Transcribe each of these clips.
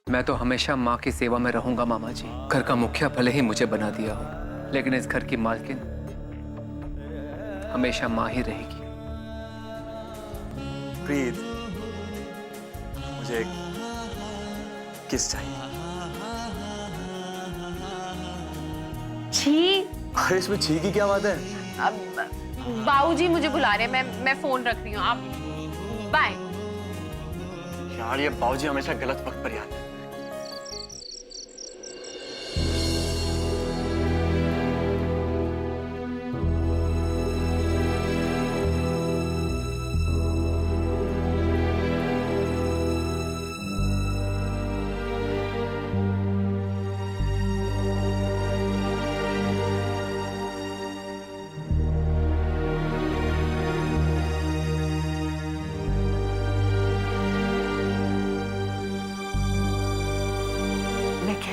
मैं तो हमेशा माँ की सेवा में रहूंगा मामा जी। घर का मुखिया भले ही मुझे बना दिया हो, लेकिन इस घर की मालकिन हमेशा माँ ही रहेगी। प्रीत, मुझे एक किस चाहिए। छी। अरे इसमें छी की क्या बात है? अब बाबूजी मुझे बुला रहे हैं, मैं फोन रख रही हूँ, आप बाय। यार ये बाबूजी हमेशा गलत वक्त पर ही आते हैं।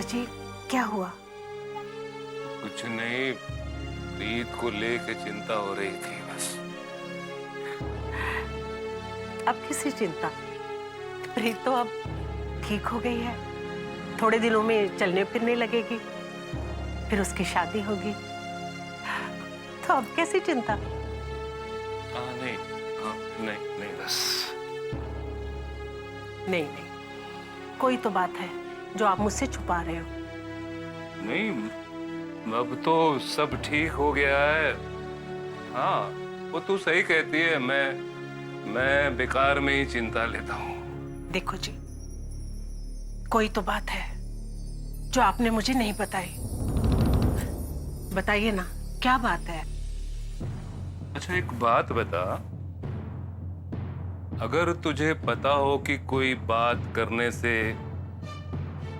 जी क्या हुआ? कुछ नहीं, प्रीत को लेके चिंता हो रही थी बस। अब किसी चिंता? प्रीत तो अब ठीक हो गई है, थोड़े दिनों में चलने फिरने लगेगी, फिर उसकी शादी होगी, तो अब कैसी चिंता? नहीं, नहीं नहीं बस। नहीं नहीं, कोई तो बात है जो आप मुझसे छुपा रहे हो। नहीं, अब तो सब ठीक हो गया है। हाँ, वो तू सही कहती है, मैं बेकार में ही चिंता लेता हूँ। देखो जी, कोई तो बात है जो आपने मुझे नहीं बताई। बताइए ना, क्या बात है? अच्छा एक बात बता, अगर तुझे पता हो कि कोई बात करने से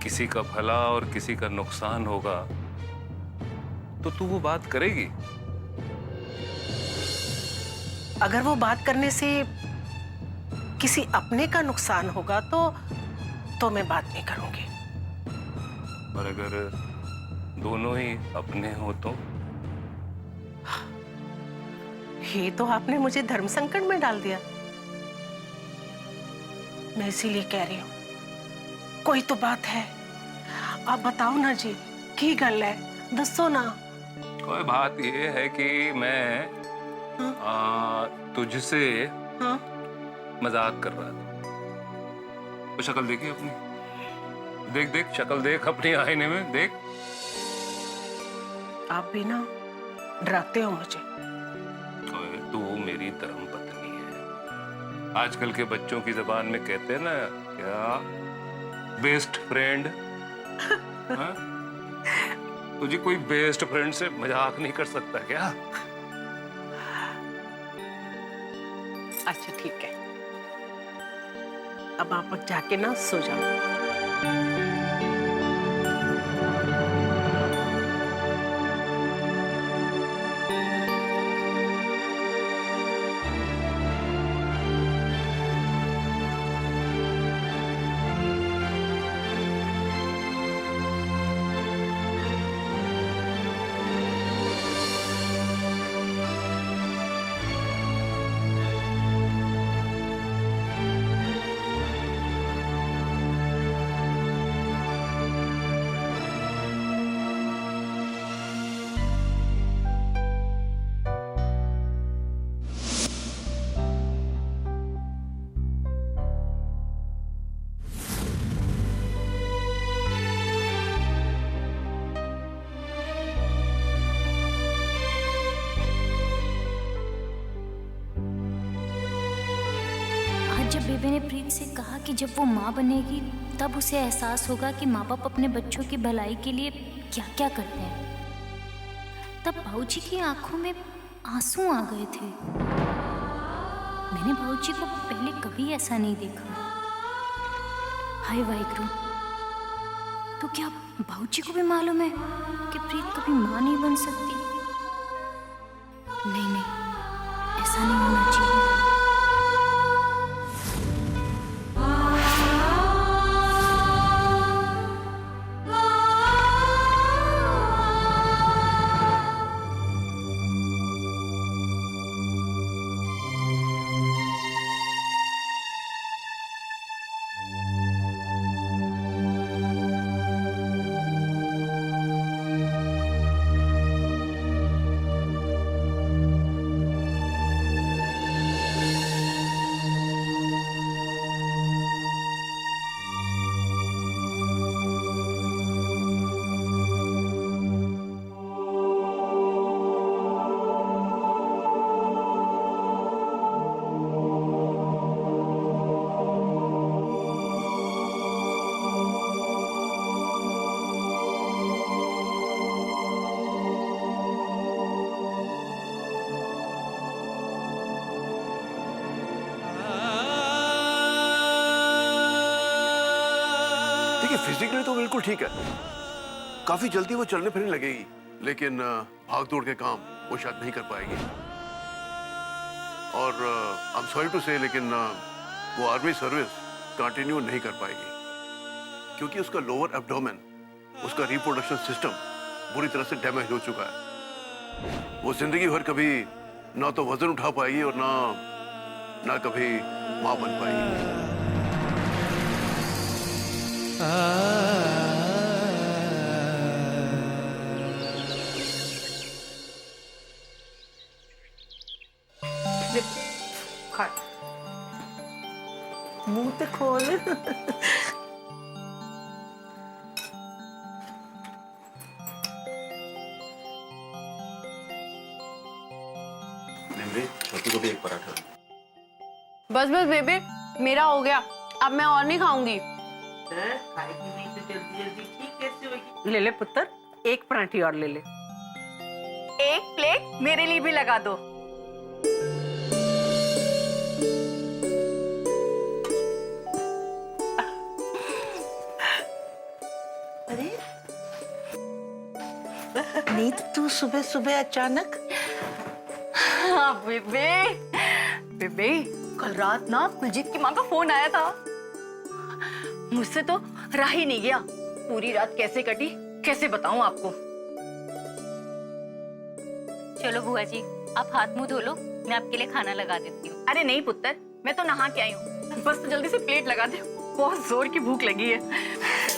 किसी का भला और किसी का नुकसान होगा, तो तू वो बात करेगी? अगर वो बात करने से किसी अपने का नुकसान होगा तो मैं बात नहीं करूंगी। और अगर दोनों ही अपने हो तो? ये तो आपने मुझे धर्म संकट में डाल दिया। मैं इसीलिए कह रही हूँ, कोई तो बात है, आप बताओ ना जी, की गल है, दसो ना। कोई बात ये है कि मैं तुझसे मजाक कर रहा था। वो शक्ल देखी अपनी? देख देख शक्ल देख अपनी आईने में देख। आप भी ना डराते हो मुझे। तू मेरी धर्म पत्नी है। आजकल के बच्चों की जबान में कहते हैं ना, क्या बेस्ट फ्रेंड। तुझे कोई बेस्ट फ्रेंड से मजाक नहीं कर सकता क्या? अच्छा ठीक है, अब आप जाके ना सो जाओ। जब बेबे ने प्रीत से कहा कि जब वो माँ बनेगी तब उसे एहसास होगा कि माँ बाप अपने बच्चों की भलाई के लिए क्या क्या करते हैं, तब भाऊजी की आंखों में आंसू आ गए थे। मैंने भाऊजी को पहले कभी ऐसा नहीं देखा। हाय वाहिगुरु, तो क्या भाऊजी को भी मालूम है कि प्रीत कभी माँ नहीं बन सकती? नहीं नहीं, ऐसा नहीं होना चाहिए। फिजिकली तो बिल्कुल ठीक है, काफी जल्दी वो चलने फिरने लगेगी, लेकिन भाग दौड़ के काम वो शायद नहीं कर पाएगी। और आई एम सॉरी टू से, लेकिन वो आर्मी सर्विस कंटिन्यू नहीं कर पाएगी, क्योंकि उसका लोअर एब्डोमेन, उसका रिप्रोडक्शन सिस्टम बुरी तरह से डैमेज हो चुका है। वो जिंदगी भर कभी ना तो वजन उठा पाएगी और ना कभी मां बन पाएगी। मुंह तो खोल। छोटी को भी एक पराठा। बस बस बेबे, मेरा हो गया, अब मैं और नहीं खाऊंगी। खाएगी नहीं तो जल्दी जल्दी ठीक कैसे होगी? ले ले पुत्र, एक पराठी और ले ले। एक प्लेट मेरे लिए भी लगा दो। अरे नीत, तू सुबह सुबह अचानक? हाँ बेबे, बेबे कल रात ना कुलजीत की माँ का फोन आया था, मुझसे तो रह ही नहीं गया। पूरी रात कैसे कटी कैसे बताऊं आपको। चलो बुआ जी, आप हाथ मुंह धो लो, मैं आपके लिए खाना लगा देती हूँ। अरे नहीं पुत्र, मैं तो नहा के आई हूँ, बस तो जल्दी से प्लेट लगा दे, बहुत जोर की भूख लगी है।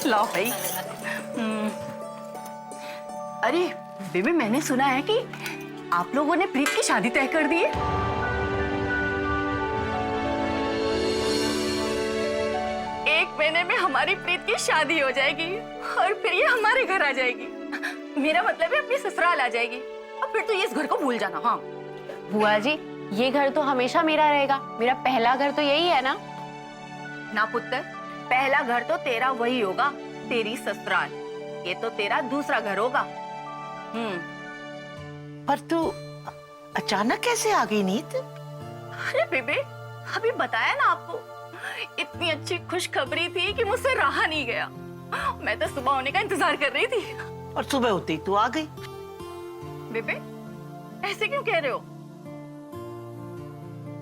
लाओ भाई। अरे बेबे, मैंने सुना है कि आप लोगों ने प्रीत की शादी तय कर दी है। एक महीने में हमारी प्रीत की शादी हो जाएगी और फिर ये हमारे घर आ जाएगी। मेरा मतलब है अपनी ससुराल आ जाएगी, और फिर तो ये इस घर को भूल जाना। हाँ बुआ जी, ये घर तो हमेशा मेरा रहेगा, मेरा पहला घर तो यही है ना। ना पुत्र, पहला घर तो तेरा वही होगा, तेरी ससुराल। ये तो तेरा दूसरा घर होगा। पर तू अचानक कैसे आ गई नीत? अरे बेबे, अभी बताया ना आपको, इतनी अच्छी खुशखबरी थी कि मुझसे रहा नहीं गया। मैं तो सुबह होने का इंतजार कर रही थी। और सुबह होते ही तू आ गई। बेबे, ऐसे क्यों कह रहे हो?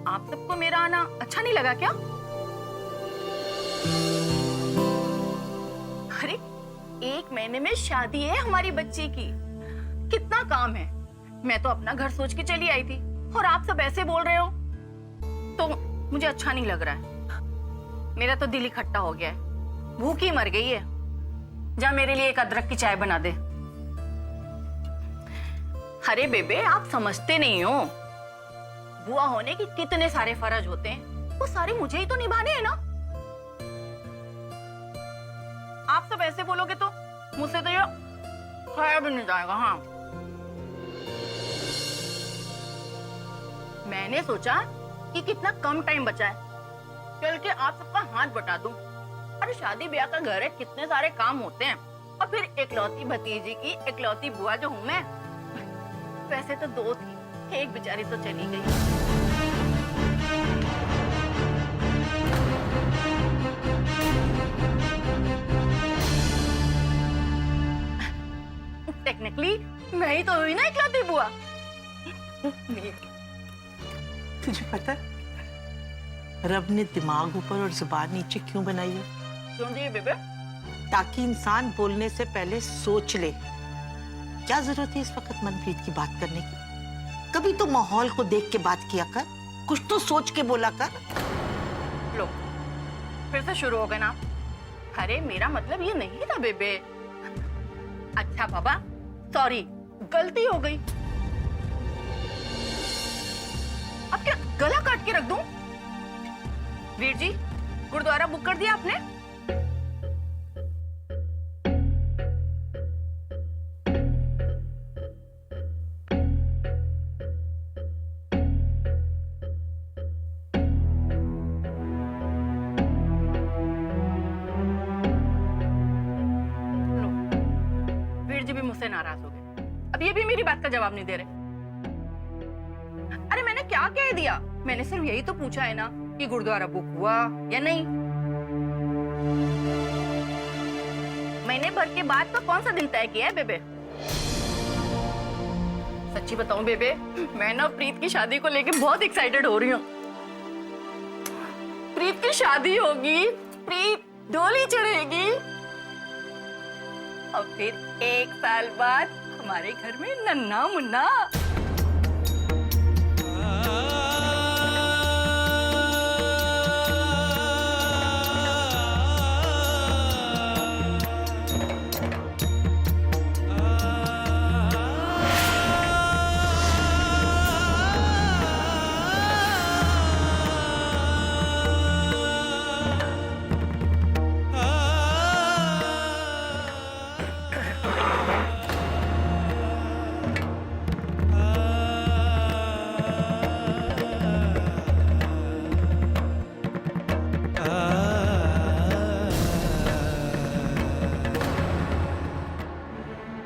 आप सबको मेरा आना अच्छा नहीं लगा क्या? अरे एक महीने में शादी है हमारी बच्ची की, कितना काम है। मैं तो अपना घर सोच के चली आई थी, और आप सब ऐसे बोल रहे हो तो मुझे अच्छा नहीं लग रहा है। मेरा तो दिल ही खट्टा हो गया है, भूख ही मर गई है। जा मेरे लिए एक अदरक की चाय बना दे। अरे बेबे, आप समझते नहीं हो, बुआ होने के कितने सारे फर्ज होते हैं, वो सारे मुझे ही तो निभाने हैं ना। आप सब ऐसे बोलोगे तो मुझसे तो ये खाया भी नहीं जाएगा। हाँ, मैंने सोचा कि कितना कम टाइम बचा है, चल के आप सबका हाथ बटा दूं। अरे शादी ब्याह का घर है, कितने सारे काम होते हैं, और फिर इकलौती भतीजी की इकलौती बुआ जो हूं मैं। वैसे तो दो थी, एक बेचारी तो चली गई। टेक्निकली मैं ही तो हुई ना इकलौती बुआ। तुझे पता रब ने दिमाग ऊपर और जुबान नीचे क्यों बनाई है? क्यों जी बेबे? ताकि इंसान बोलने से पहले सोच ले। क्या जरूरत है इस वक्त मनप्रीत की बात करने की? कभी तो माहौल को देख के बात किया कर, कुछ तो सोच के बोला कर। लो, फिर से शुरू हो गए ना। अरे मेरा मतलब ये नहीं था बेबे। अच्छा बाबा, सॉरी, गलती हो गई। अब क्या गला काट के रख दूं? वीर जी, गुरुद्वारा बुक कर दिया आपने? लो, वीर जी भी मुझसे नाराज हो गए। अब ये भी मेरी बात का जवाब नहीं दे रहे। अरे मैंने क्या कह दिया? मैंने सिर्फ यही तो पूछा है ना कि गुरुद्वारा बुक हुआ या नहीं। महीने भर के बाद का कौन सा दिन तय किया है बेबे? सच्ची बताऊं बेबे, मैं ना प्रीत की शादी को लेके बहुत एक्साइटेड हो रही हूँ। प्रीत की शादी होगी, प्रीत डोली चढ़ेगी और फिर 1 साल बाद हमारे घर में नन्ना मुन्ना।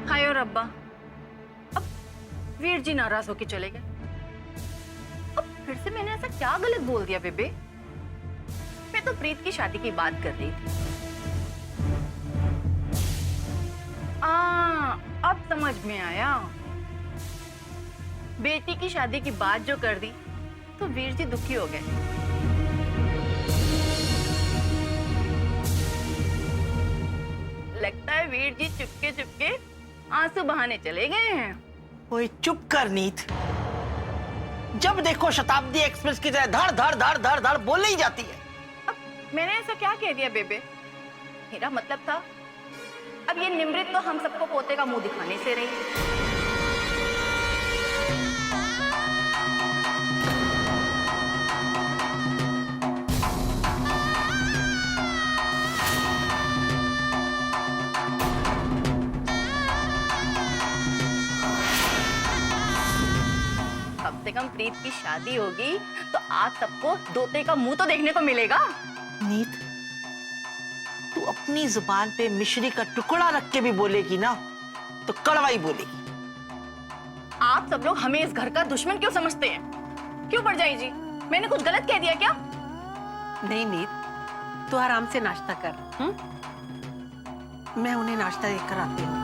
हाय और अब्बा, अब वीर जी नाराज होके चले गए। अब फिर से मैंने ऐसा क्या गलत बोल दिया बेबे? मैं तो प्रीत की शादी की बात कर रही थी। अब समझ में आया। बेटी की शादी की बात जो कर दी तो वीर जी दुखी हो गए। लगता है वीर जी चुपके चुपके आंसू बहाने चले गए हैं। ओए चुप कर नीत। जब देखो शताब्दी एक्सप्रेस की तरह धड़ धड़ धड़ धड़ धड़ बोल ही जाती है। अब मैंने ऐसा क्या कह दिया बेबे? मेरा मतलब था, अब ये निमृत तो हम सबको पोते का मुंह दिखाने से रही। कम से कम प्रीत की शादी होगी तो आप सबको दोते का मुंह तो देखने को मिलेगा। नीत, तू अपनी जुबान पे मिश्री का टुकड़ा रख के भी बोलेगी ना तो कड़वा ही बोलेगी। आप सब लोग हमें इस घर का दुश्मन क्यों समझते हैं? क्यों भरजाई जी, मैंने कुछ गलत कह दिया क्या? नहीं नीत, तू आराम से नाश्ता कर। मैं उन्हें नाश्ता देकर आती हूँ।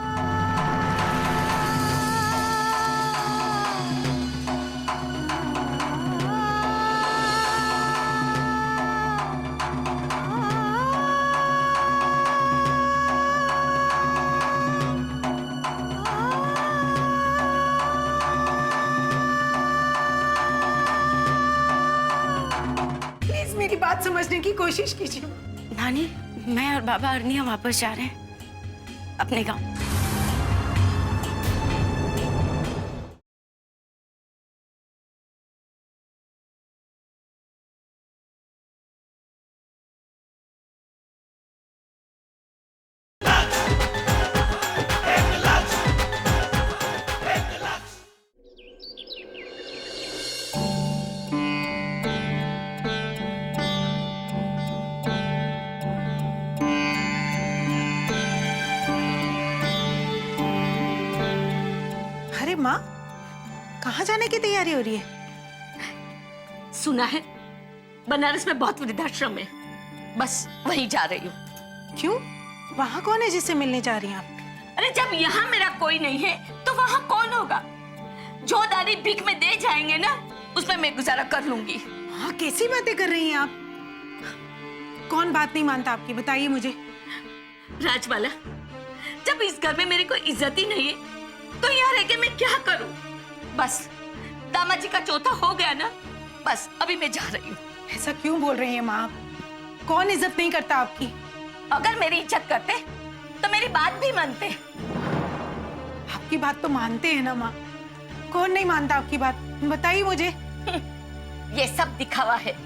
मेरी बात समझने की कोशिश कीजिए। नानी, मैं और बाबा अरनिया वापस जा रहे हैं अपने गांव। माँ, कहाँ जाने की तैयारी हो रही है? सुना है बनारस में बहुत वृद्धाश्रम है, बस वहीं जा रही हूँ। क्यों? वहाँ कौन है जिससे मिलने जा रही हैं आप? अरे जब यहाँ मेरा कोई नहीं है तो वहाँ कौन होगा? जो दानी भीख में दे जाएंगे ना, उसमें मैं गुजारा कर लूंगी। हाँ, कैसी बातें कर रही हैं आप? कौन बात नहीं मानता आपकी, बताइए मुझे। राजबाला, जब इस घर में मेरी कोई इज्जत ही नहीं है तो यहाँ रह के मैं क्या करूं? बस दामाद जी का चौथा हो गया ना, बस अभी मैं जा रही हूँ। ऐसा क्यों बोल रही हैं माँ आप? कौन इज्जत नहीं करता आपकी? अगर मेरी इज्जत करते तो मेरी बात भी मानते। आपकी बात तो मानते हैं ना माँ, कौन नहीं मानता आपकी बात, बताइए मुझे। ये सब दिखावा है।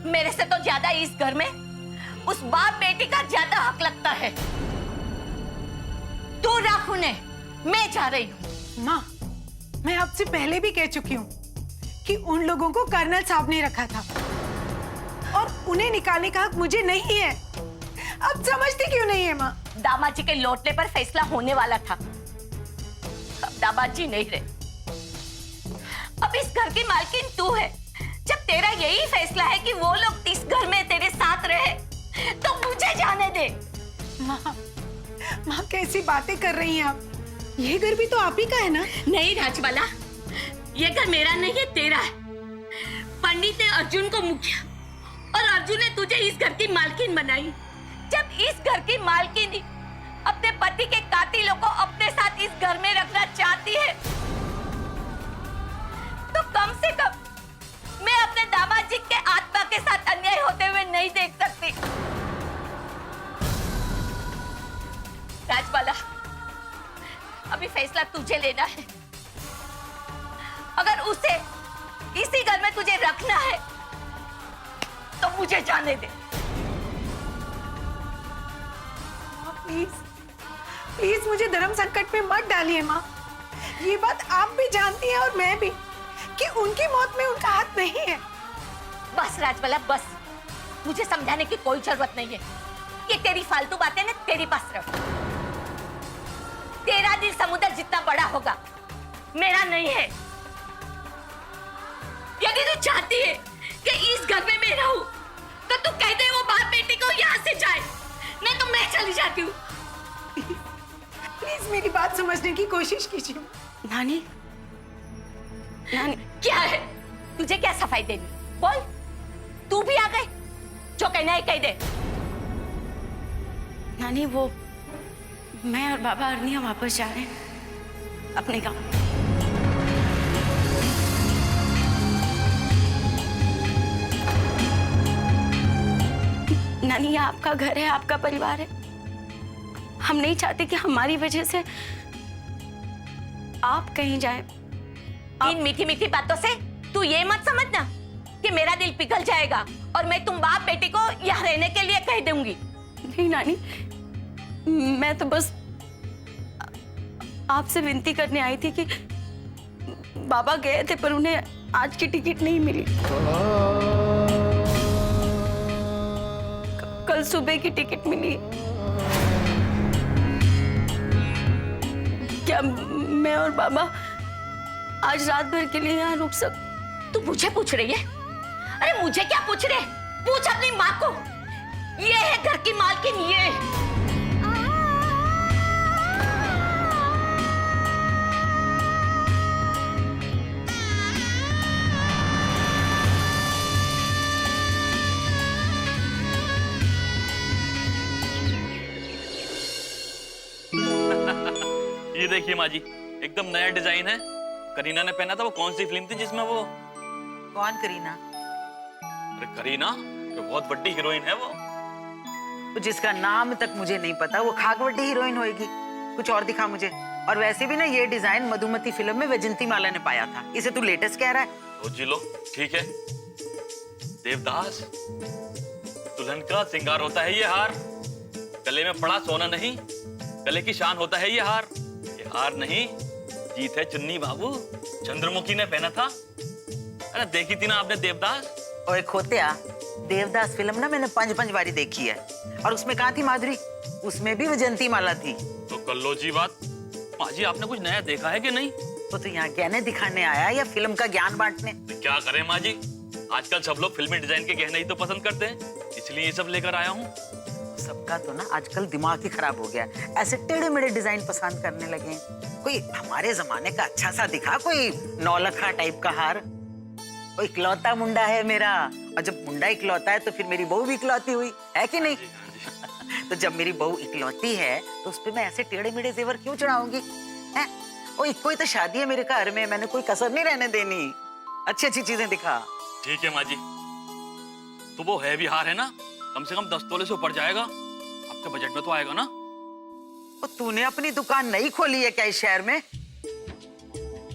मेरे से तो ज्यादा इस घर में उस बाप बेटी का ज्यादा हक लगता है। दूर रख उन्हें, मैं जा रही हूँ। माँ, मैं आपसे पहले भी कह चुकी हूँ कि उन लोगों को कर्नल साहब ने रखा था और उन्हें निकालने का हक मुझे नहीं है। आप समझती क्यों नहीं है माँ? दामाद जी के लौटने पर फैसला होने वाला था, अब दामाद जी नहीं रहे। अब इस घर की मालकिन तू है। जब तेरा यही फैसला है कि वो लोग इस घर में तेरे साथ रहे, तो मुझे जाने दे। माँ, माँ कैसी बातें कर रही हैं आप? ये घर भी तो आप ही का है ना? नहीं राजबाला, ये घर मेरा नहीं है, तेरा है। पंडित ने अर्जुन को मुखिया और अर्जुन ने तुझे इस घर की मालकिन बनाई। जब इस घर की मालकिन ही अपने पति के कातिलों को अपने साथ इस घर में रखना चाहती है, तो कम से कम मैं अपने दामाद जी के आत्मा के साथ अन्याय होते हुए नहीं देख सकती। राजबाला, अभी फैसला तुझे लेना है। अगर उसे इसी घर में तुझे रखना है तो मुझे जाने दे। प्लीज प्लीज मुझे धर्म संकट में मत डालिए माँ। ये बात आप भी जानती हैं और मैं भी कि उनकी मौत में उनका हाथ नहीं है। बस राजबाला बस, मुझे समझाने की कोई जरूरत नहीं है। ये तेरी फालतू बातें ना तेरे पास रख। तेरा दिल समुद्र जितना बड़ा होगा, मेरा नहीं है। यदि तू चाहती है कि इस घर में मैं रहूं, तो तू कह दे वो बाप बेटी को यहाँ से जाए, नहीं तो मैं चली जाती हूँ। प्लीज मेरी बात समझने की कोशिश कीजिए। नानी, नानी क्या है? तुझे क्या सफाई देनी? बोल, तू भी आ गई? जो कहना है कह दे। नानी, वो मैं और बाबा अरनिया वापस जा रहे हैं अपने गांव। नानी, ये आपका घर है, आपका परिवार है। हम नहीं चाहते कि हमारी वजह से आप कहीं जाए। इन मीठी मीठी बातों से तू ये मत समझना कि मेरा दिल पिघल जाएगा और मैं तुम बाप बेटी को यहाँ रहने के लिए कह दूंगी। नहीं नानी, मैं तो बस आपसे विनती करने आई थी कि बाबा गए थे पर उन्हें आज की टिकट नहीं मिली। कल सुबह की टिकट मिली। क्या मैं और बाबा आज रात भर के लिए यहाँ रुक तू मुझे पूछ रही है? अरे मुझे क्या पूछ रहे? पूछ अपनी माँ को। ये है घर की मालकिन, ये। ये देखिए माँ जी, एकदम नया डिजाइन है। करीना ने पहना था। वो कौन सी फिल्म थी जिसमें वो? कौन करीना? अरे करीना, तो बहुत बड़ी हीरोइन है वो। तो जिसका नाम तक मुझे नहीं पता वो खाकवटी हीरोइन होएगी। कुछ और दिखा मुझे। और वैसे भी ना ये डिजाइन मधुमती फिल्म में वैजंती माला ने पाया था। इसे तू लेटेस्ट कह रहा है? तो जी लो, ठीक है। देवदास, दुल्हन का श्रृंगार होता है ये हार। गले में पड़ा सोना नहीं, गले की शान होता है ये हार। ये हार नहीं, जीत है चुन्नी बाबू। चंद्रमुखी ने पहना था। अरे देखी थी ना आपने देवदास? और एक खोतिया, देवदास फिल्म ना मैंने 5 बारी देखी है। और उसमें कहाँ थी माधुरी? उसमें भी वैजंती माला थी। तो कर लो जी बात। माँ जी, आपने कुछ नया देखा है कि नहीं? तो यहाँ गहने दिखाने आया या फिल्म का ज्ञान बांटने? तो क्या करें माँ जी, आजकल सब लोग फिल्मी डिजाइन के गहने ही तो पसंद करते हैं, इसलिए ये सब लेकर आया हूँ। सबका तो ना आजकल दिमाग ही खराब हो गया। ऐसे टेढ़े मेढ़े डिजाइन पसंद करने लगे हैं। कोई हमारे जमाने का अच्छा सा दिखा, कोई नौलखा टाइप का हार। कोई इकलौता मुंडा है मेरा, और जब मुंडा इकलौता है तो फिर मेरी बहू भी इकलौती हुई है कि नहीं? तो जब मेरी बहू इकलौती है तो उस पे मैं ऐसे टेढ़े मेढ़े जेवर क्यों चढ़ाऊंगी? हैं? ओ एक कोई तो शादी है मेरे घर में, मैंने कोई कसर नहीं रहने देनी। अच्छी अच्छी चीजें दिखा। ठीक है माँ जी। तो वो हैवी हार है ना, कम से कम 10 तोले से ऊपर जाएगा। आपके बजट में तो आएगा ना? तो तूने अपनी दुकान नहीं खोली है क्या इस शहर में?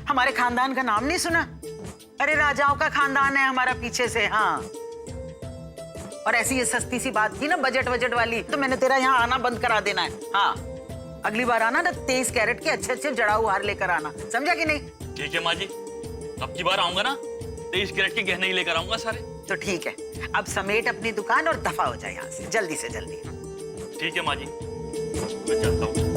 हमारे खानदान का नाम नहीं सुना? अरे राजाओं का खानदान है हमारा पीछे से। हाँ, और ऐसी ये सस्ती सी बात थी ना बजट वाली, तो मैंने तेरा यहाँ आना बंद करा देना है। हाँ, अगली बार आना ना 23 कैरेट के अच्छे अच्छे जड़ाऊ हार लेकर आना, समझा कि नहीं? ठीक है माँ जी, अब की बार आऊंगा ना 23 कैरेट के गहने ही लेकर आऊंगा सारे। तो ठीक है, अब समेट अपनी दुकान और दफा हो जाए यहाँ से जल्दी से जल्दी। ठीक है माँ जी, मैं चलता हूँ।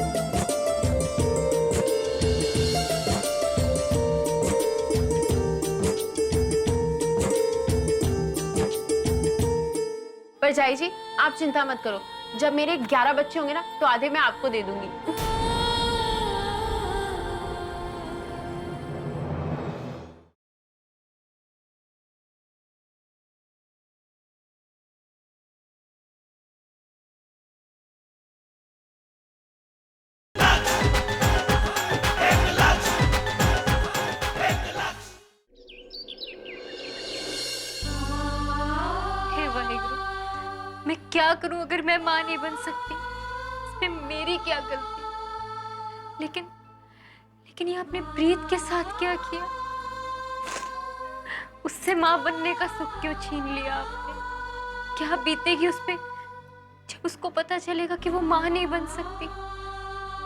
परजाई जी, आप चिंता मत करो, जब मेरे 11 बच्चे होंगे ना तो आधे मैं आपको दे दूंगी। हे वाहिगुरु, मैं क्या करूं अगर मैं मां नहीं बन सकती? इसमें मेरी क्या गलती? लेकिन ये आपने प्रीत के साथ क्या किया? उससे मां बनने का सुख क्यों छीन लिया आपने? क्या बीतेगी उस पे जब उसको पता चलेगा कि वो मां नहीं बन सकती?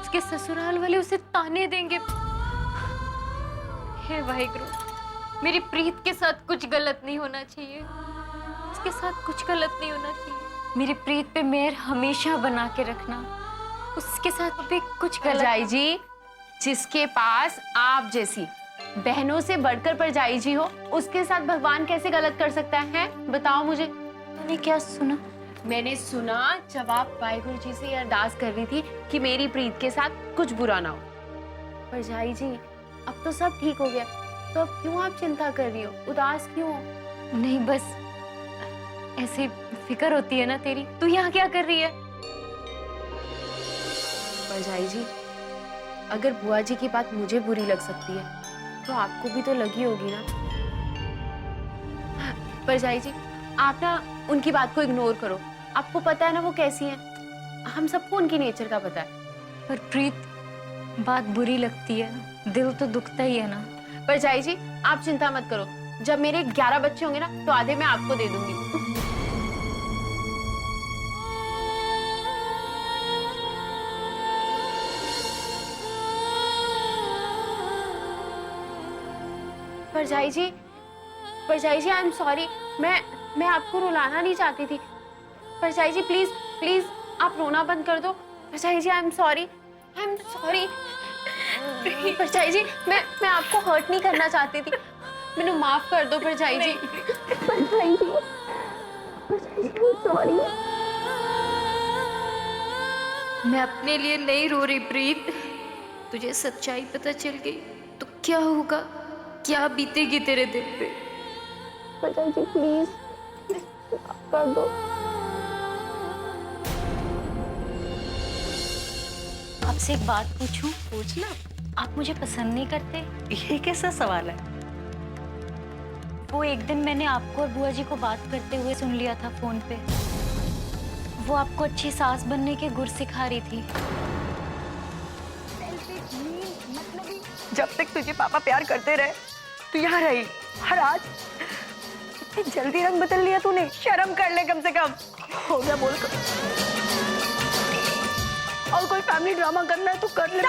उसके ससुराल वाले उसे ताने देंगे। हे वाहिगुरु, मेरी प्रीत के साथ कुछ गलत नहीं होना चाहिए। उसके साथ कुछ गलत नहीं होना चाहिए। मेरी प्रीत पे मेहर हमेशा बना के रखना। उसके साथ भी कुछ गलत। परजाई जी, जिसके पास आप जैसी बहनों से बढ़कर परजाई जी हो, उसके साथ भगवान कैसे गलत कर सकता है? बताओ मुझे। मैंने क्या सुना? मैंने सुना जब आप वाहिगुरु जी से ये अरदास कर रही थी कि मेरी प्रीत के साथ कुछ बुरा ना हो। परजाई जी, अब तो सब ठीक हो गया, तो अब क्यों आप चिंता कर रही हो? उदास क्यों हो? नहीं, बस ऐसे फिक्र होती है ना तेरी। तू यहाँ क्या कर रही है? परजाई जी, अगर बुआ जी की बात मुझे बुरी लग सकती है तो आपको भी तो लगी होगी ना। परजाई जी, आप ना उनकी बात को इग्नोर करो। आपको पता है ना वो कैसी हैं। हम सबको उनकी नेचर का पता है। पर प्रीत, बात बुरी लगती है, दिल तो दुखता ही है ना। परजाई जी, आप चिंता मत करो। जब मेरे 11 बच्चे होंगे ना तो आधे मैं आपको दे दूंगी। परजाई जी, आई एम सॉरी। मैं आपको रुलाना नहीं चाहती थी। परजाई जी, प्लीज प्लीज आप रोना बंद कर दो। परजाई जी, आई एम सॉरी। परजाई जी, मैं आपको हर्ट नहीं करना चाहती थी। मैंने माफ कर दो परजाई जी। परजाई जी, सॉरी। मैं अपने लिए नहीं रो रही प्रीत। तुझे सच्चाई पता चल गई तो क्या होगा? क्या बीतेगी तेरे दिल पे? परजाई जी, प्लीज कर दो। आपसे एक बात पूछूं? पूछना। आप मुझे पसंद नहीं करते? ये कैसा सवाल है? वो एक दिन मैंने आपको और बुआ जी को बात करते हुए सुन लिया था फोन पे। वो आपको अच्छी सास बनने के गुर सिखा रही थी। जब तक तुझे पापा प्यार करते रहे तू यहाँ रही, और आज इतनी जल्दी रंग बदल लिया तूने। शर्म कर ले कम से कम। हो गया बोलकर। और कोई फैमिली ड्रामा करना है तो कर ले।